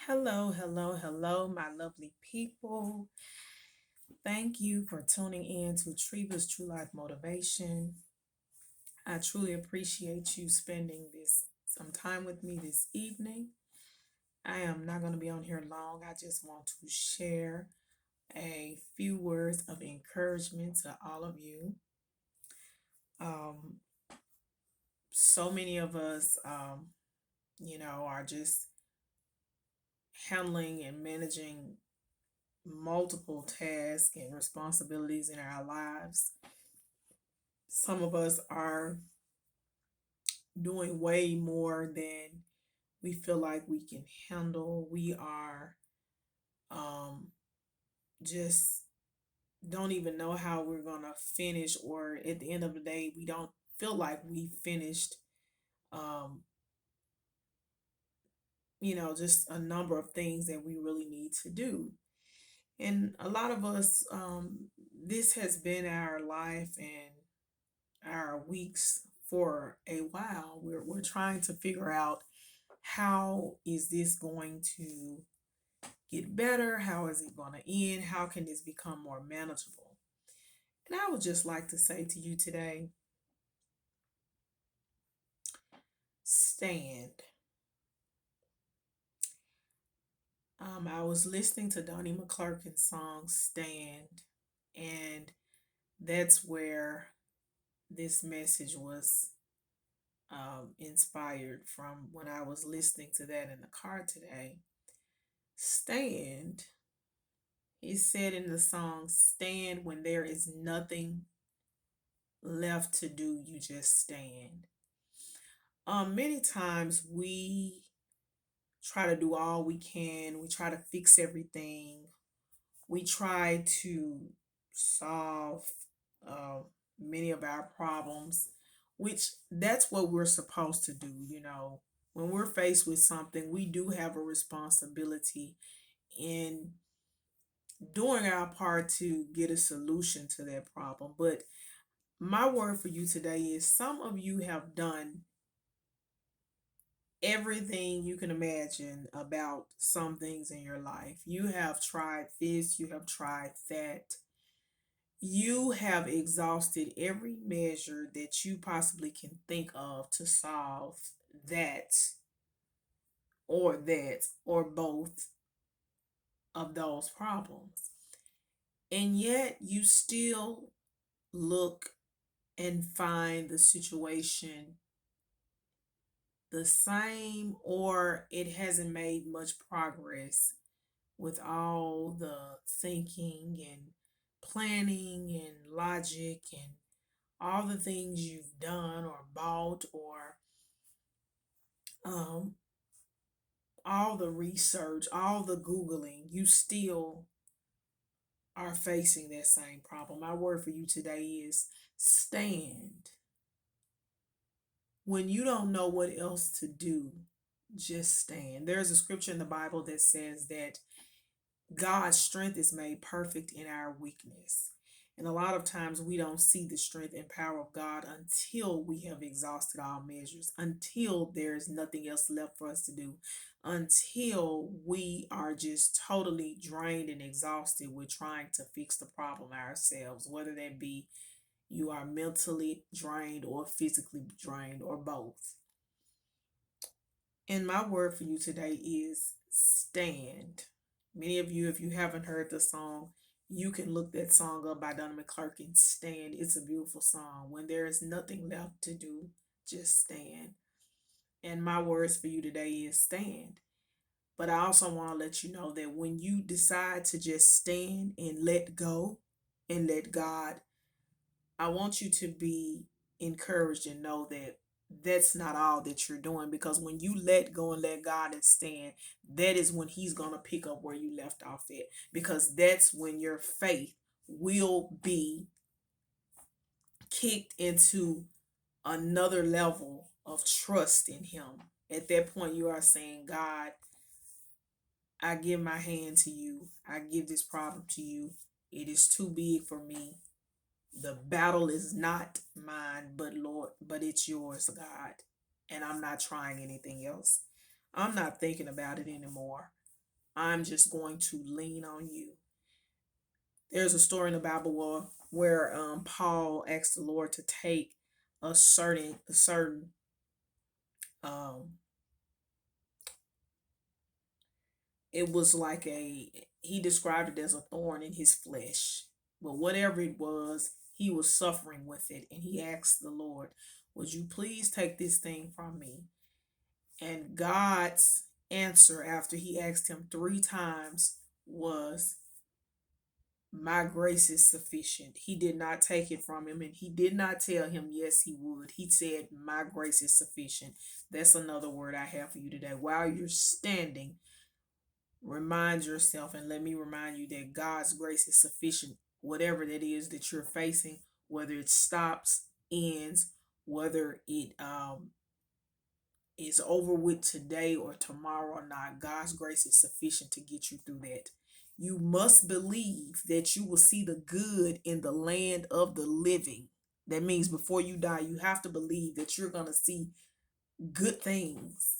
Hello, hello, hello, my lovely people. Thank you for tuning in to Treva's True Life Motivation. I truly appreciate you spending this some time with me this evening. I am not going to be on here long. I just want to share a few words of encouragement to all of you. Um, so many of us, are just handling and managing multiple tasks and responsibilities in our lives. Some of us are doing way more than we feel like we can handle. We are um, just don't even know how we're going to finish, or at the end of the day, we don't feel like we finished, um, just a number of things that we really need to do. And a lot of us, this has been our life and our weeks for a while. We're trying to figure out how is this going to get better? How is it going to end? How can this become more manageable? And I would just like to say to you today, stand. I was listening to Donnie McClurkin's song Stand, and that's where this message was inspired from when I was listening to that in the car today. Stand, he said in the song, stand when there is nothing left to do, you just stand. Many times we try to do all we can, we try to fix everything, we try to solve uh, many of our problems, which that's what we're supposed to do. When we're faced with something, we do have a responsibility in doing our part to get a solution to that problem. But my word for you today is some of you have done everything you can imagine about some things in your life. You have tried this, you have tried that. You have exhausted every measure that you possibly can think of to solve that or both of those problems. And yet you still look and find the situation the same, or it hasn't made much progress with all the thinking and planning and logic and all the things you've done or bought or um, all the research, all the Googling, you still are facing that same problem. My word for you today is stand. When you don't know what else to do, just stand. There's a scripture in the Bible that says that God's strength is made perfect in our weakness. And a lot of times we don't see the strength and power of God until we have exhausted our measures, until there's nothing else left for us to do, until we are just totally drained and exhausted with trying to fix the problem ourselves, whether that be you are mentally drained or physically drained or both. And my word for you today is stand. Many of you, if you haven't heard the song, you can look that song up by Donna McClurkin. Stand. It's a beautiful song. When there is nothing left to do, just stand. And my words for you today is stand. But I also want to let you know that when you decide to just stand and let go and let God, I want you to be encouraged and know that that's not all that you're doing, because when you let go and let God and stand, that is when He's going to pick up where you left off at, because that's when your faith will be kicked into another level of trust in Him. At that point, you are saying, God, I give my hand to you, I give this problem to you. It is too big for me. The battle is not mine, but Lord, but it's yours, God. And I'm not trying anything else. I'm not thinking about it anymore. I'm just going to lean on you. There's a story in the Bible where Paul asked the Lord to take a certain um it was like he described it as a thorn in his flesh. But whatever it was, he was suffering with it, and he asked the Lord, would you please take this thing from me? And God's answer, after he asked him 3 times, was, my grace is sufficient. He did not take it from him, and he did not tell him yes he would. He said, my grace is sufficient. That's another word I have for you today. While you're standing, remind yourself, and let me remind you, that God's grace is sufficient. Whatever that is that you're facing, whether it stops, ends, whether it is over with today or tomorrow or not, God's grace is sufficient to get you through that. You must believe that you will see the good in the land of the living. That means before you die, you have to believe that you're going to see good things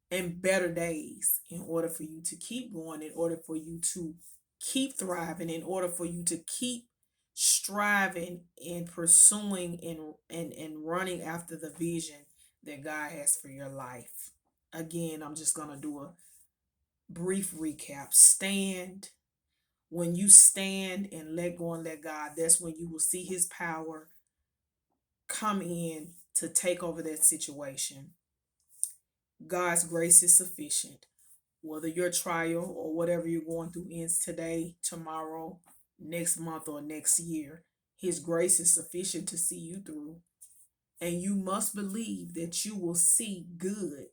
and better days in order for you to keep going, in order for you to keep thriving, in order for you to keep striving and pursuing and running after the vision that God has for your life. Again, I'm just going to do a brief recap. Stand. When you stand and let go and let God, that's when you will see his power come in to take over that situation. God's grace is sufficient. Whether your trial or whatever you're going through ends today, tomorrow, next month, or next year, his grace is sufficient to see you through. And you must believe that you will see good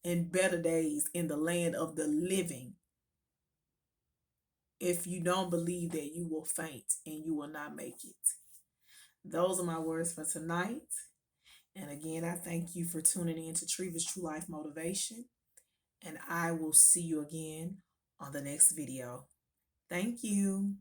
and better days in the land of the living. If you don't believe that, you will faint and you will not make it. Those are my words for tonight. And again, I thank you for tuning in to Treva's True Life Motivation. And I will see you again on the next video. Thank you.